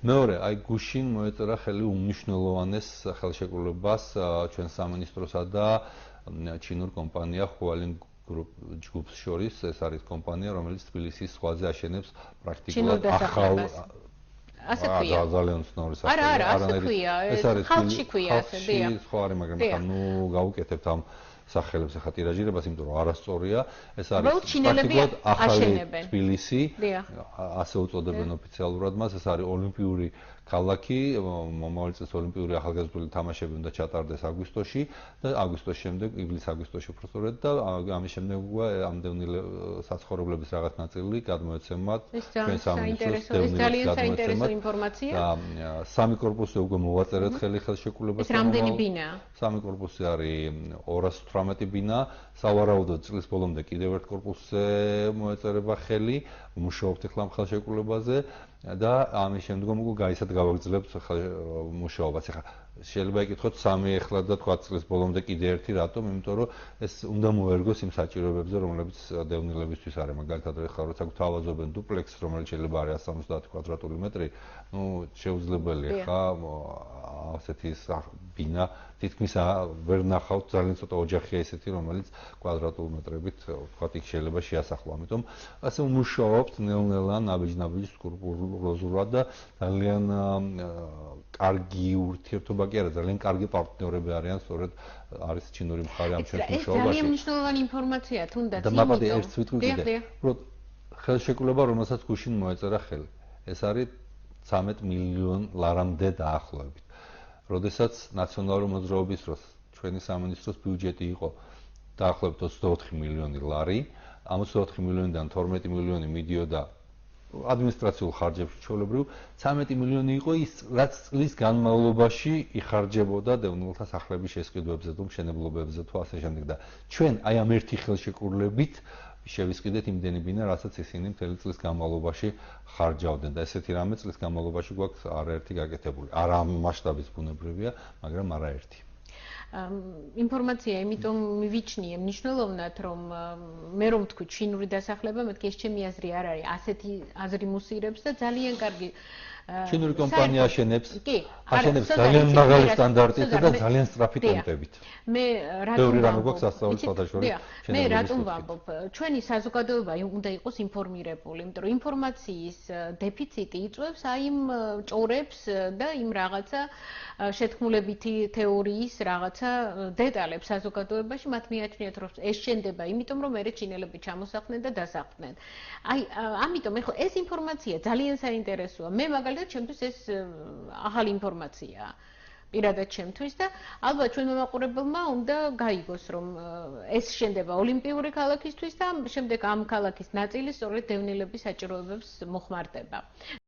მეორე, აი გუშინ მოეწერა ხელი უმნიშვნელოვანეს ხელშეკრულებას ჩვენ სამინისტროსა და ჩინურ კომპანია Hualien ჯგუფს შორის, ეს არის კომპანია, რომელიც თბილისის ზღვაზე აშენებს პრაქტიკულად ახალ ასე ქვია. ძალიან ცნობილი სახელი. არა, ასე ქვია. ხალხში ქვია ასე, დიახ. ხო არის, მაგრამ ნუ გავუკეთებთ ამ სახელებს ახლა ტირაჟირებას, იმიტომ რომ არასწორია. ეს არის პრაქტიკულად ახალი თბილისი, ასე უწოდებენ ოფიციალურად მას, ეს არის ოლიმპიური ქალაქი, მომავალ წელს ოლიმპიური ახალგაზრდული თამაშები უნდა ჩატარდეს აგვისტოში და აგვისტოს შემდეგ, ივლის-აგვისტოში უბრალოდ და ამის შემდეგ ამდენი საცხოვრებლების რაღაც ნაწილი გადმოეცემათ ჩვენ სამინისტროს ძალიან საინტერესო ინფორმაცია. და სამი კორპუსი უკვე მოვაწერეთ ხელშეკრულებას. ეს რამდენი ბინაა? სამი კორპუსი არის 218 ბინა, სავარაუდოდ წლის ბოლომდე კიდევ ერთ კორპუსზე მოეწერება ხელი, მუშაობთ ახლა ხელშეკრულებაზე და ამის შემდგომ უკვე გაიცად გავაგრძელებთ მუშაობას. ახლა შეიძლება იკითხოთ სამი ახლა და თქვა წლის ბოლომდე კიდე ერთი რატომ? იმიტომ რომ ეს უნდა მოერგოს იმ საჭიროებებზე, რომლებიც დევნილებისთვის არის. მაგალითად, ახლა როცა გვთავაზობენ დუპლექსს, რომელიც შეიძლება არის 170 კვადრატული მეტრი, ნუ შეუძლებელია ხა ასეთი ბინა თითქმის ვერ ნახავთ, ძალიან ცოტა ოჯახია ესეთი, რომელიც კვადრატულ მეტრებით თქვა იქ შეიძლება შეასახლო. ამიტომ ასე ვმუშაობთ ნელ-ნელა, ნაბიჯ-ნაბიჯ, სკრუპულოზურად და ძალიან კარგი ურთიერთობა კი არა, ძალიან კარგი პარტნიორები არიან, სწორედ არის ჩინური მხარე ამ ჩვენს მუშაობაში. ეს ძალიან მნიშვნელოვანი ინფორმაცია, თუნდაც და მაგალითად ერთ ვიტყვი კიდე, უბრალოდ ხელშეკრულება, რომელსაც გუშინ მოეწერა ხელი. ეს არის 13 მილიონ ლარამდე დაახლოებით. როდესაც ნაციონალური მოძრაობის დროს ჩვენი სამინისტროს ბიუჯეტი იყო დაახლოებით 24 მილიონი ლარი, ამ 24 მილიონიდან 12 მილიონი მიდიოდა ადმინისტრაციულ ხარჯებში ჩვეულებრივ, 13 მილიონი იყო ის, რაც წლის განმავლობაში იხარჯებოდა დევნილთა სახლების შესყიდვებზე თუ მშენებლობებზე თუ ასე შემდეგ და ჩვენ აი ამ ერთი ხელშეკრულებით შევისყიდეთ იმდენი ბინა, რასაც ისინი მთელი წლის განმავლობაში ხარჯავდნენ და ესეთი რამე წლის განმავლობაში გვაქვს არაერთი გაკეთებული. არა ამ მასშტაბის ბუნებრივია, მაგრამ არაერთი. ინფორმაცია, იმიტომ მივიჩნიე მნიშვნელოვნად, რომ მე რომ თქვი ჩინური დასახლება, მეთქი ეს ჩემი აზრი არ არის, ασეთი აზრი მუსირებს და ძალიან კარგი ჩინური კომპანია აშენებს ძალიან მაღალი სტანდარტით და ძალიან სწრაფი ტემპებით. მე რატომ ვამბობ, ჩვენი საზოგადოება უნდა იყოს ინფორმირებული, იმიტომ რომ ინფორმაციის დეფიციტი იწვევს აი იმ ჭორებს და იმ რაღაცა შეთქმულებითი თეორიის რაღაცა დეტალებს საზოგადოებაში, მათ მიაჩნიათ რომ ეს შენდება, იმიტომ რომ მერე ჩინელები ჩამოსახდნენ და დასახლდნენ. აი ამიტომ ეხლა ეს ინფორმაცია ძალიან საინტერესოა. მე მაგალითად ჩემთვის ეს ახალი ინფორმაციაა. პირადად ჩემთვის და ალბათ ჩვენ მომაყურებელმა უნდა გაიგოს რომ ეს შენდება ოლიმპიური ქალაქისთვის და შემდეგ ამ ქალაქის ნაწილი სწორედ დევნილების საჭიროებებს მოხმარდება.